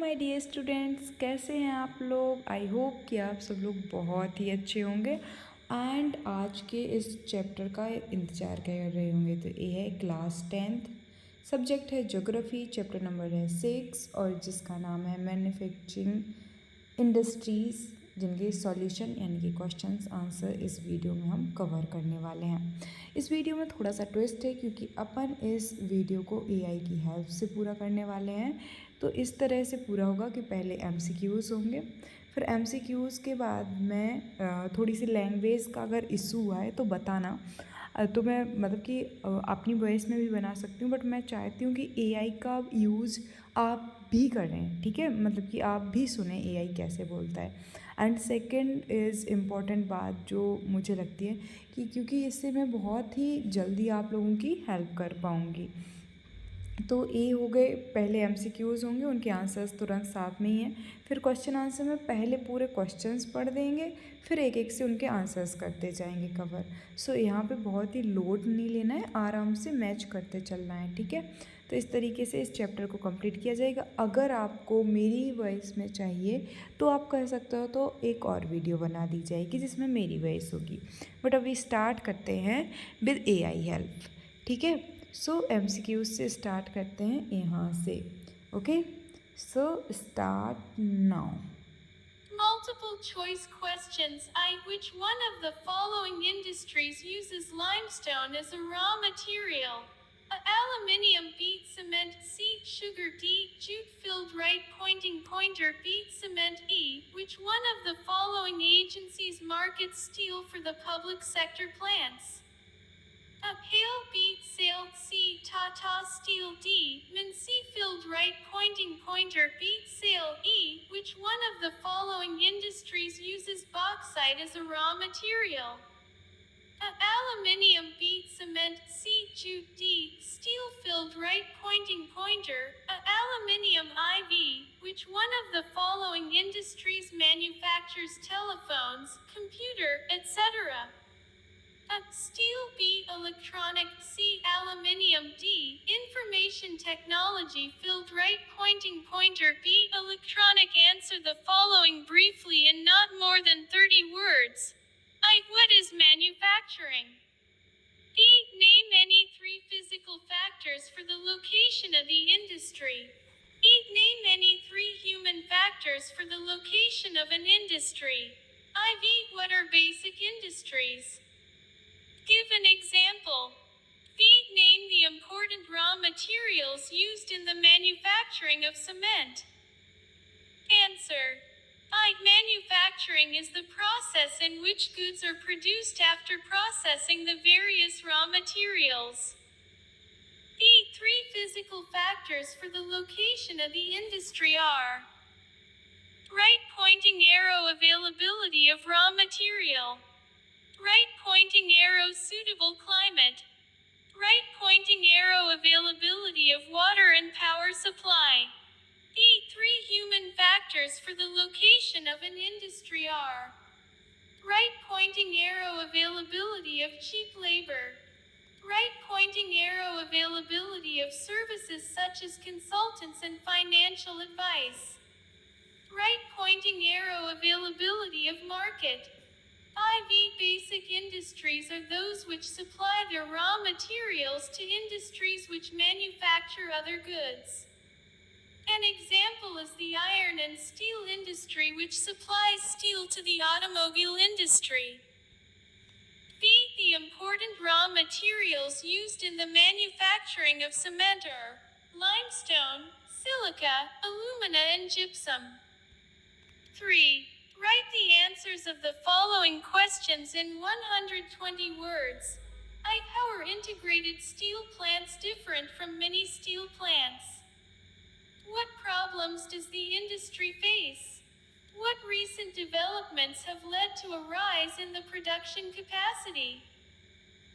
My dear students, कैसे हैं आप लोग। आई होप कि आप सब लोग बहुत ही अच्छे होंगे एंड आज के इस चैप्टर का इंतज़ार कर रहे होंगे। तो ये है क्लास 10th, सब्जेक्ट है ज्योग्राफी, चैप्टर नंबर है 6 और जिसका नाम है मैन्युफैक्चरिंग इंडस्ट्रीज़, जिनके सॉल्यूशन यानी कि क्वेश्चंस आंसर इस वीडियो में हम कवर करने वाले हैं। इस वीडियो में थोड़ा सा ट्विस्ट है क्योंकि अपन इस वीडियो को एआई की हेल्प से पूरा करने वाले हैं। तो इस तरह से पूरा होगा कि पहले एमसीक्यूज़ होंगे, फिर एमसीक्यूज़ के बाद मैं थोड़ी सी लैंग्वेज का अगर इशू हुआ है तो बताना। तो मैं मतलब कि अपनी वॉइस में भी बना सकती हूँ, बट मैं चाहती हूँ कि एआई का यूज़ आप भी करें, ठीक है। मतलब कि आप भी सुने एआई कैसे बोलता है। एंड सेकंड इज़ इम्पॉर्टेंट बात जो मुझे लगती है कि क्योंकि इससे मैं बहुत ही जल्दी आप लोगों की हेल्प कर पाऊँगी। तो ये हो गए, पहले एमसीक्यूज़ होंगे, उनके आंसर्स तुरंत साथ में ही हैं। फिर क्वेश्चन आंसर में पहले पूरे क्वेश्चंस पढ़ देंगे, फिर एक एक से उनके आंसर्स करते जाएंगे कवर। सो यहाँ पे बहुत ही लोड नहीं लेना है, आराम से मैच करते चलना है, ठीक है। तो इस तरीके से इस चैप्टर को कंप्लीट किया जाएगा। अगर आपको मेरी वॉइस में चाहिए तो आप कह सकते हो तो एक और वीडियो बना दी जाएगी जिसमें मेरी वॉइस होगी। बट अभी स्टार्ट करते हैं विद एआई हेल्प, ठीक है। सो एमसीक्यूज से स्टार्ट करते हैं यहाँ से। Okay, so start now. Multiple choice questions. Which one of the following industries uses limestone as a raw material? A. Aluminium. B. Cement. C. Sugar. D. Jute filled right pointing pointer. B. Cement. E. Which one of the following agencies markets steel for the public sector plants? A. Hale. B. Sale. C. Tata Steel. D. Min. C. Filled right pointing pointer. B. Sale. E. Which one of the following industries uses bauxite as a raw material? A. Aluminium. B. Cement. C. Jute. D. Steel filled right pointing pointer. A. Aluminium. IV. Which one of the following industries manufactures telephones, computer, etc.? Steel. B. Electronic. C. Aluminium. D. Information technology filled right pointing pointer. B. Electronic. Answer the following briefly in not more than 30 words. What is manufacturing? D. Name any 3 physical factors for the location of the industry. E. Name any 3 human factors for the location of an industry. IV. What are basic industries? Give an example. B. Name the important raw materials used in the manufacturing of cement. Answer. Manufacturing is the process in which goods are produced after processing the various raw materials. B. 3 physical factors for the location of the industry are: right pointing arrow availability of raw material, right pointing arrow suitable climate, right pointing arrow availability of water and power supply. The 3 human factors for the location of an industry are: right pointing arrow availability of cheap labor, right pointing arrow availability of services such as consultants and financial advice, right pointing arrow availability of market. IV. Basic industries are those which supply their raw materials to industries which manufacture other goods. An example is the iron and steel industry, which supplies steel to the automobile industry. B. The important raw materials used in the manufacturing of cement are limestone, silica, alumina, and gypsum. 3. Write the answers of the following questions in 120 words. How are integrated steel plants different from mini steel plants? What problems does the industry face? What recent developments have led to a rise in the production capacity?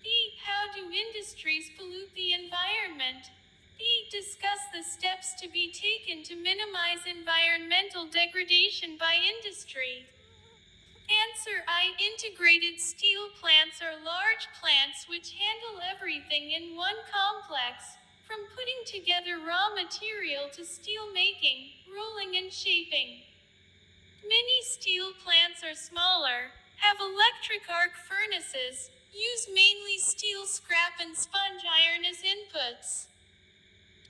B. How do industries pollute the environment? B. Discuss the steps to be taken to minimize environmental degradation by industry. Answer. Integrated steel plants are large plants which handle everything in one complex, from putting together raw material to steel making, rolling shaping. Many steel plants are smaller, have electric arc furnaces, use mainly steel scrap and sponge iron as inputs.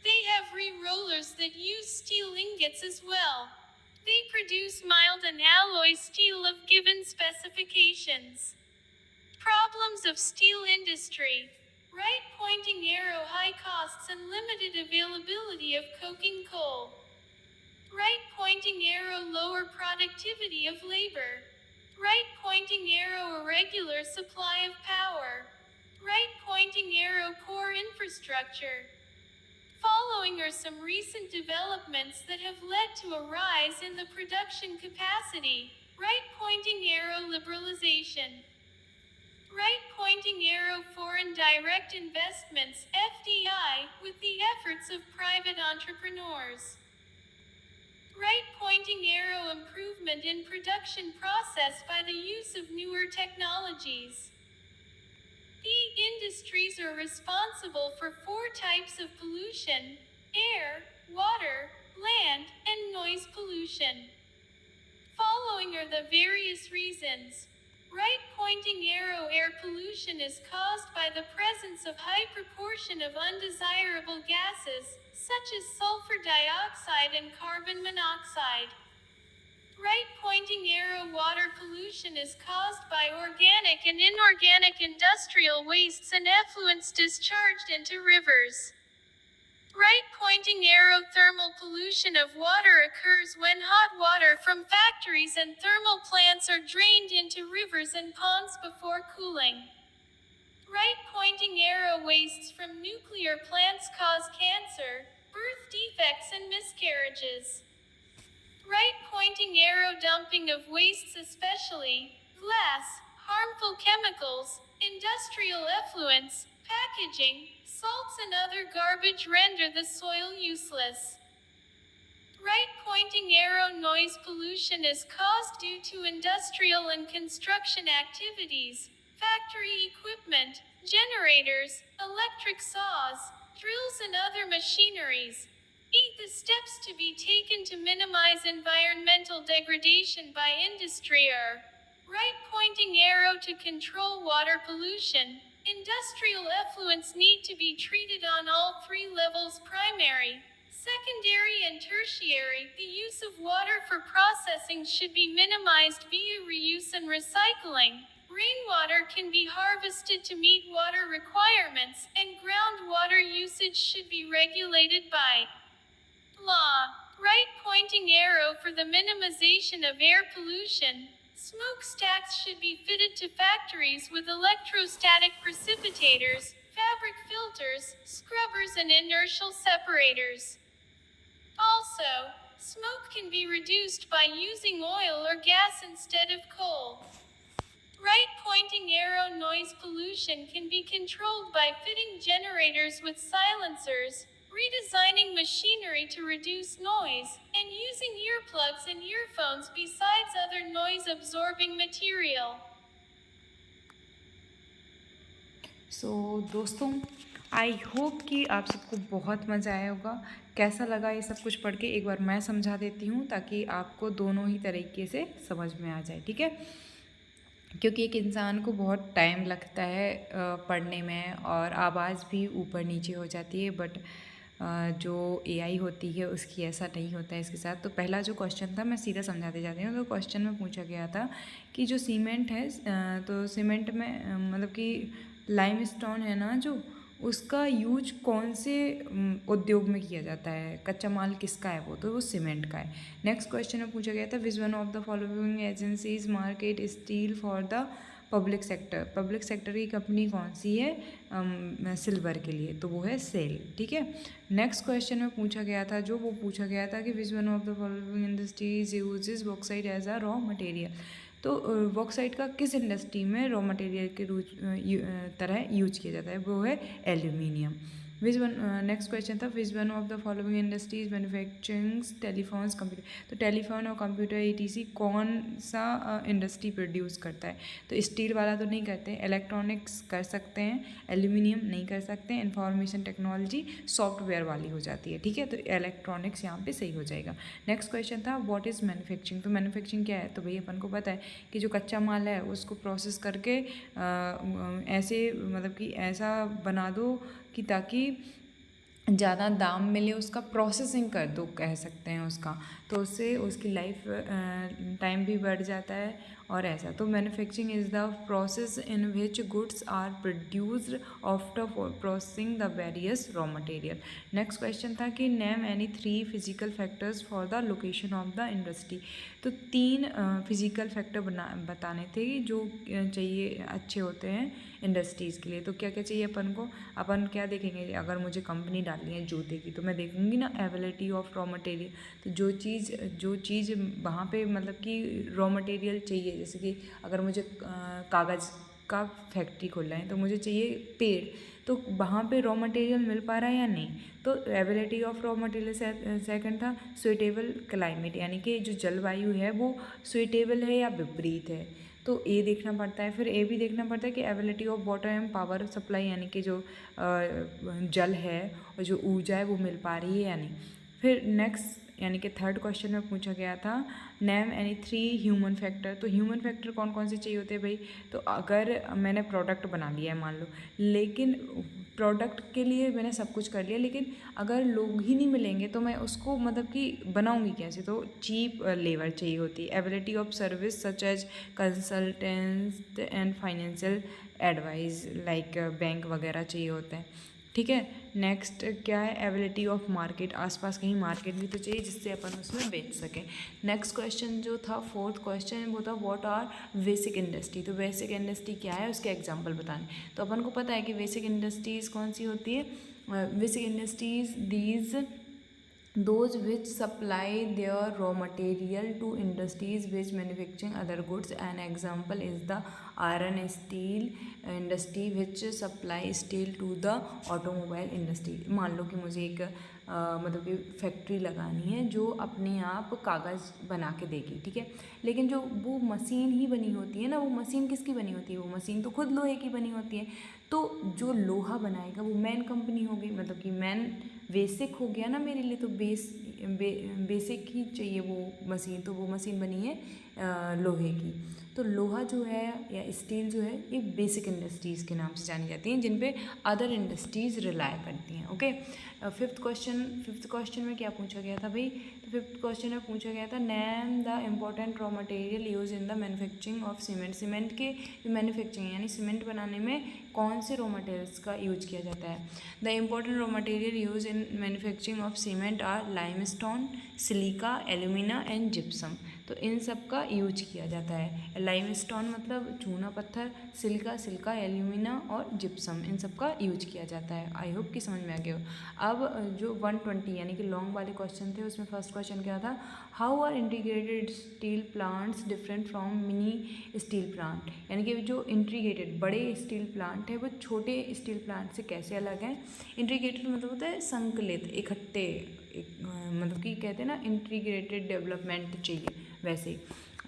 They have re-rollers that use steel ingots as well. They produce mild and alloy steel of given specifications. Problems of steel industry. Right pointing arrow, high costs and limited availability of coking coal. Right pointing arrow, lower productivity of labor. Right pointing arrow, irregular supply of power. Right pointing arrow, poor infrastructure. Following are some recent developments that have led to a rise in the production capacity. Right pointing arrow, liberalization. Right pointing arrow, foreign direct investments, FDI, with the efforts of private entrepreneurs. Right pointing arrow, improvement in production process by the use of newer technologies. The industries are responsible for 4 types of pollution: air, water, land, and noise pollution. Following are the various reasons. Right pointing arrow, air pollution is caused by the presence of high proportion of undesirable gases, such as sulfur dioxide and carbon monoxide. Right pointing arrow, water pollution is caused by organic and inorganic industrial wastes and effluents discharged into rivers. Right pointing arrow, thermal pollution of water occurs when hot water from factories and thermal plants are drained into rivers and ponds before cooling. Right pointing arrow, wastes from nuclear plants cause cancer, birth defects and miscarriages. Right pointing arrow, dumping of wastes, especially glass, harmful chemicals, industrial effluents, packaging, salts and other garbage render the soil useless. Right pointing arrow, noise pollution is caused due to industrial and construction activities, factory equipment, generators, electric saws, drills and other machineries. The steps to be taken to minimize environmental degradation by industry are: right pointing arrow, to control water pollution. Industrial effluents need to be treated on all 3 levels: primary, secondary and tertiary. The use of water for processing should be minimized via reuse and recycling. Rainwater can be harvested to meet water requirements, and groundwater usage should be regulated by law. Right pointing arrow, for the minimization of air pollution. Smokestacks should be fitted to factories with electrostatic precipitators, fabric filters, scrubbers and inertial separators. Also, smoke can be reduced by using oil or gas instead of coal. Right pointing arrow, noise pollution can be controlled by fitting generators with silencers, redesigning machinery to reduce noise, and using earplugs and earphones besides other noise absorbing material. दोस्तों, I hope कि आप सबको बहुत मज़ा आया होगा। कैसा लगा ये सब कुछ पढ़ के, एक बार मैं समझा देती हूँ ताकि आपको दोनों ही तरीके से समझ में आ जाए, ठीक है। क्योंकि एक इंसान को बहुत टाइम लगता है पढ़ने में, और आवाज़ भी ऊपर नीचे हो जाती है, बट जो एआई होती है उसकी ऐसा नहीं होता है इसके साथ। तो पहला जो क्वेश्चन था मैं सीधा समझाते जाती हूँ। तो क्वेश्चन में पूछा गया था कि जो सीमेंट है, तो सीमेंट में मतलब कि लाइमस्टोन है ना, जो उसका यूज कौन से उद्योग में किया जाता है, कच्चा माल किसका है वो सीमेंट का है। नेक्स्ट क्वेश्चन में पूछा गया था which one of the following agencies market steel for the public sector. Public sector की कंपनी कौन सी है सिल्वर के लिए, तो वो है सेल, ठीक है। नेक्स्ट क्वेश्चन में पूछा गया था कि which one of the following industries uses bauxite as a raw material. तो बॉक्साइट का किस इंडस्ट्री में रॉ मटेरियल के तरह यूज किया जाता है, वो है aluminium. Which one, next question था which one of the following industries manufacturing telephones computer, तो टेलीफोन और कंप्यूटर ETC कौन सा इंडस्ट्री प्रोड्यूस करता है? तो स्टील वाला तो नहीं करते, इलेक्ट्रॉनिक्स कर सकते हैं, एल्यूमिनियम नहीं कर सकते, इंफॉर्मेशन टेक्नोलॉजी सॉफ्टवेयर वाली हो जाती है, ठीक है, तो इलेक्ट्रॉनिक्स यहाँ पे सही हो जाएगा। नेक्स्ट क्वेश्चन था व्हाट इज़ मैन्युफैक्चरिंग, तो मैन्युफैक्चरिंग क्या है? तो भाई अपन को पता है कि जो कच्चा माल है उसको प्रोसेस करके ऐसे मतलब कि ऐसा बना दो कि ताकि ज़्यादा दाम मिले, उसका प्रोसेसिंग कर दो कह सकते हैं उसका, तो उससे उसकी लाइफ टाइम भी बढ़ जाता है और ऐसा। तो manufacturing is the process in which goods are produced after processing the various raw material. Next question था कि name any 3 physical factors for the location of the industry, तो 3 फिजिकल फैक्टर बताने थे जो चाहिए अच्छे होते हैं इंडस्ट्रीज़ के लिए। तो क्या क्या चाहिए अपन को? अपन क्या देखेंगे, अगर मुझे कंपनी डालनी है जूते की तो मैं देखूंगी ना अवेलेबिलिटी ऑफ रॉ मटेरियल, तो जो चीज़ वहाँ पे मतलब कि रॉ मटेरियल चाहिए, जैसे कि अगर मुझे कागज़ का फैक्ट्री खोलना है तो मुझे चाहिए पेड़, तो वहाँ पे रॉ मटेरियल मिल पा रहा है या नहीं, तो availability of raw material. Second था सुइटेबल क्लाइमेट, यानी कि जो जलवायु है वो सुइटेबल है या विपरीत है, तो ए देखना पड़ता है। फिर ए भी देखना पड़ता है कि availability of water and power supply, यानी कि जो जल है और जो ऊर्जा है वो मिल पा रही है या नहीं। फिर नेक्स्ट यानी कि थर्ड क्वेश्चन में पूछा गया था नेम एनी 3 ह्यूमन फैक्टर, तो ह्यूमन फैक्टर कौन कौन से चाहिए होते हैं भाई? तो अगर मैंने प्रोडक्ट बना लिया है मान लो, लेकिन प्रोडक्ट के लिए मैंने सब कुछ कर लिया, लेकिन अगर लोग ही नहीं मिलेंगे तो मैं उसको मतलब कि बनाऊंगी कैसे? तो चीप लेबर चाहिए होती है। Ability of service such as consultant and financial advice like bank वगैरह चाहिए होते हैं, ठीक है। नेक्स्ट क्या है? एबिलिटी ऑफ मार्केट, आसपास कहीं मार्केट भी तो चाहिए जिससे अपन उसमें बेच सकें। नेक्स्ट क्वेश्चन जो था फोर्थ क्वेश्चन वो था व्हाट आर बेसिक इंडस्ट्री, तो बेसिक इंडस्ट्री क्या है उसके एग्जांपल बताने। तो अपन को पता है कि बेसिक इंडस्ट्रीज़ कौन सी होती है? Basic industries these those which supply their raw material to industries which manufacturing other goods. An example is the iron steel industry which supply steel to the automobile industry। मान लो कि मुझे एक मतलब कि factory लगानी है जो अपने आप कागज़ बना के देगी, ठीक है, लेकिन जो वो मशीन ही बनी होती है ना, वो मशीन किसकी बनी होती है? वो मशीन तो खुद लोहे की बनी होती है, तो जो लोहा बनाएगा वो मैन कंपनी हो गई, मतलब कि मैन बेसिक हो गया ना मेरे लिए, तो बेसिक ही चाहिए वो मशीन, तो वो मशीन बनी है लोहे की। तो लोहा जो है या स्टील जो है ये बेसिक इंडस्ट्रीज़ के नाम से जानी जाती हैं जिन पे अदर इंडस्ट्रीज़ रिलाय करती हैं, ओके। फिफ्थ क्वेश्चन में क्या पूछा गया था भाई? तो फिफ्थ क्वेश्चन में पूछा गया था name the important raw material use in the manufacturing of cement. Cement के मैन्युफैक्चरिंग यानी सीमेंट बनाने में कौन से रॉ मटेरियल्स का यूज किया जाता है? The important raw material use in manufacturing of cement are limestone, silica, alumina and gypsum. तो इन सब का यूज किया जाता है। लाइमस्टोन मतलब चूना पत्थर, सिल्का, एल्यूमिना और जिप्सम, इन सब का यूज किया जाता है। आई होप कि समझ में आ गया हो। अब जो 120 यानी कि लॉन्ग वाले क्वेश्चन थे उसमें फर्स्ट क्वेश्चन क्या था? How are integrated steel plants different from mini steel plant, यानी कि जो इंटीग्रेटेड बड़े स्टील प्लांट है वो छोटे स्टील प्लांट से कैसे अलग हैं? इंटीग्रेटेड मतलब होता है संकलित, इकट्ठे, मतलब कि कहते हैं ना इंटीग्रेटेड डेवलपमेंट चाहिए वैसे ही।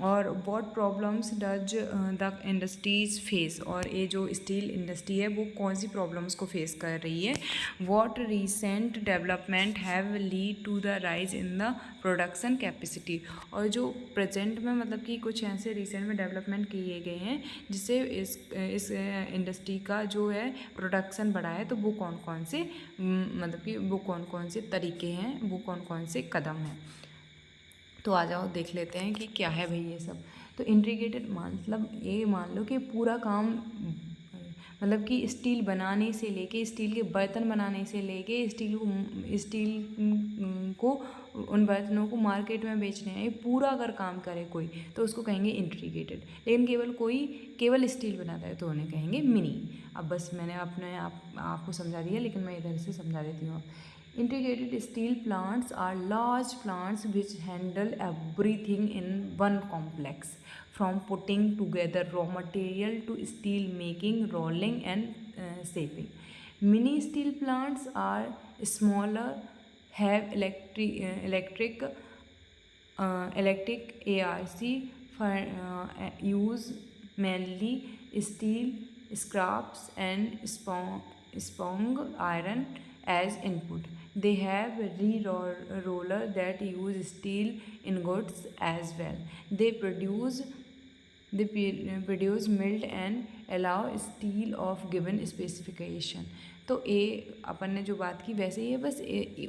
और what problems does the industries face, और ये जो स्टील इंडस्ट्री है वो कौन सी प्रॉब्लम्स को फेस कर रही है? What recent development have lead to the rise in the production capacity, और जो प्रेजेंट में मतलब कि कुछ ऐसे रिसेंट में डेवलपमेंट किए गए हैं जिससे इस इंडस्ट्री का जो है प्रोडक्शन बढ़ा है, तो वो कौन कौन से मतलब कि वो कौन कौन से तरीके हैं, वो कौन कौन से कदम हैं? तो आ जाओ देख लेते हैं कि क्या है भाई ये सब। तो इंटीग्रेटेड मतलब ये मान लो कि पूरा काम मतलब कि स्टील बनाने से लेके, स्टील के बर्तन बनाने से लेके स्टील को उन बर्तनों को मार्केट में बेचने हैं, ये पूरा अगर काम करे कोई तो उसको कहेंगे इंटीग्रेटेड। लेकिन केवल स्टील बनाता है तो उन्हें कहेंगे मिनी। अब बस मैंने अपने आपको समझा दिया, लेकिन मैं इधर से समझा देती हूँ। Integrated steel plants are large plants which handle everything in one complex, from putting together raw material to steel making, rolling and shaping. Mini steel plants are smaller, have electric ARC for use mainly steel scraps and spong iron as input. They have roller that use steel ingots as well. They produce milled and allow steel of given specification. तो ए अपन ने जो बात की वैसे ही है, बस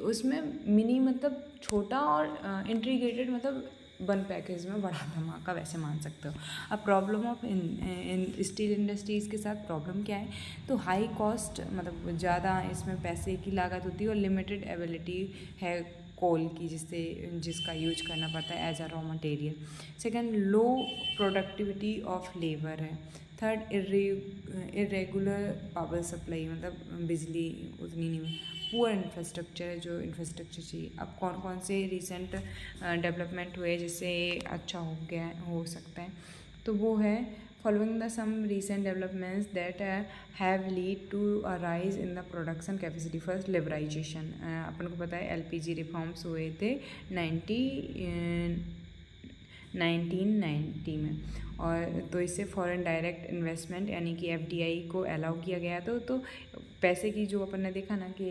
उसमें mini मतलब छोटा और इंटीग्रेटेड मतलब वन पैकेज में बड़ा धमाका वैसे मान सकते हो। अब problem of in steel industries के साथ प्रॉब्लम क्या है, तो हाई कॉस्ट मतलब ज़्यादा इसमें पैसे की लागत होती है और लिमिटेड एबिलिटी है कोल की जिसका यूज करना पड़ता है as a raw material. Second, low productivity of labour है। थर्ड, इरेगुलर पावर सप्लाई मतलब बिजली उतनी नहीं। पुअर इंफ्रास्ट्रक्चर है, जो इंफ्रास्ट्रक्चर चाहिए। अब कौन कौन से रिसेंट डेवलपमेंट हुए जिससे अच्छा हो सकता है, तो वो है following the some recent developments that have lead to a rise in the production capacity. First, liberalisation. अपन को पता है LPG रिफॉर्म्स हुए थे 1990 में, और तो इससे फॉरेन डायरेक्ट इन्वेस्टमेंट यानी कि FDI को अलाउ किया गया। तो पैसे की जो अपन ने देखा ना कि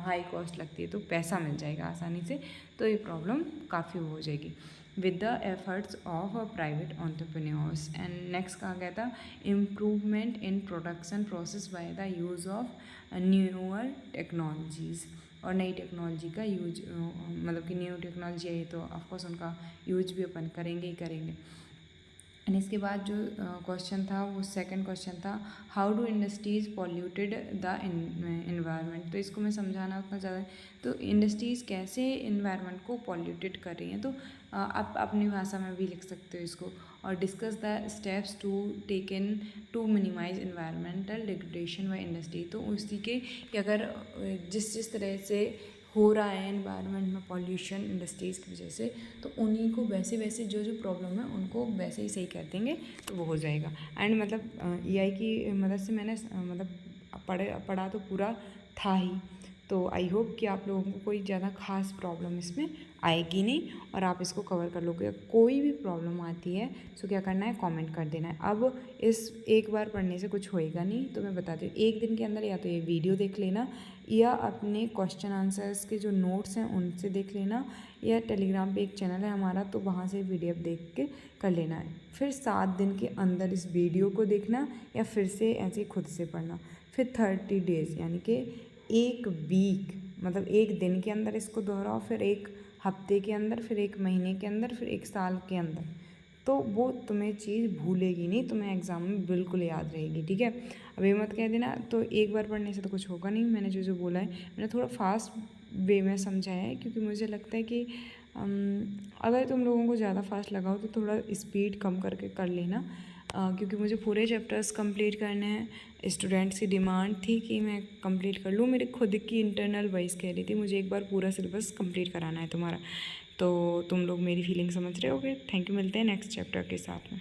हाई कॉस्ट लगती है, तो पैसा मिल जाएगा आसानी से, तो ये प्रॉब्लम काफ़ी हो जाएगी with the efforts of private entrepreneurs. And next कहा गया था improvement in production process by the use of newer technologies. और नई टेक्नोलॉजी का यूज मतलब कि न्यू टेक्नोलॉजी है तो ऑफकोर्स उनका यूज भी अपन करेंगे ही करेंगे। एंड इसके बाद जो क्वेश्चन था वो सेकंड क्वेश्चन था, how do industries polluted the environment. तो इसको मैं समझाना उतना ज़्यादा, तो इंडस्ट्रीज़ कैसे इन्वायरमेंट को पॉल्यूटेड कर रही हैं, तो आप अपनी भाषा में भी लिख सकते हो इसको। और discuss the steps to taken to minimise environmental degradation by industry. तो उसी के कि अगर जिस तरह से हो रहा है एनवायरनमेंट में पॉल्यूशन इंडस्ट्रीज़ की वजह से, तो उन्हीं को वैसे जो प्रॉब्लम है उनको वैसे ही सही कर देंगे तो वो हो जाएगा। एंड मतलब EI की मदद से मैंने मतलब पढ़ा तो पूरा था ही, तो आई होप कि आप लोगों को कोई ज़्यादा खास प्रॉब्लम इसमें आएगी नहीं और आप इसको कवर कर लोगे। कोई भी प्रॉब्लम आती है तो क्या करना है, कमेंट कर देना है। अब इस एक बार पढ़ने से कुछ होएगा नहीं, तो मैं बताती हूँ, एक दिन के अंदर या तो ये वीडियो देख लेना या अपने क्वेश्चन आंसर्स के जो नोट्स हैं उनसे देख लेना, या टेलीग्राम पे एक चैनल है हमारा तो वहाँ से PDF देख के कर लेना है। फिर 7 दिन के अंदर इस वीडियो को देखना या फिर से ऐसे खुद से पढ़ना। फिर 30 डेज़ यानी कि एक वीक मतलब एक दिन के अंदर इसको दोहराओ, फिर एक हफ्ते के अंदर, फिर एक महीने के अंदर, फिर एक साल के अंदर, तो वो तुम्हें चीज़ भूलेगी नहीं, तुम्हें एग्ज़ाम में बिल्कुल याद रहेगी। ठीक है, अब ये मत कह देना तो एक बार पढ़ने से तो कुछ होगा नहीं। मैंने जो बोला है मैंने थोड़ा फास्ट वे में समझाया है, क्योंकि मुझे लगता है कि अगर तुम लोगों को ज़्यादा फास्ट लगा हो तो थोड़ा स्पीड कम करके कर लेना, क्योंकि मुझे पूरे चैप्टर्स कंप्लीट करने हैं। स्टूडेंट्स की डिमांड थी कि मैं कंप्लीट कर लूँ, मेरी खुद की इंटरनल वॉइस कह रही थी मुझे एक बार पूरा सिलेबस कंप्लीट कराना है तुम्हारा, तो तुम लोग मेरी फीलिंग समझ रहे होगे। थैंक यू, मिलते हैं नेक्स्ट चैप्टर के साथ में।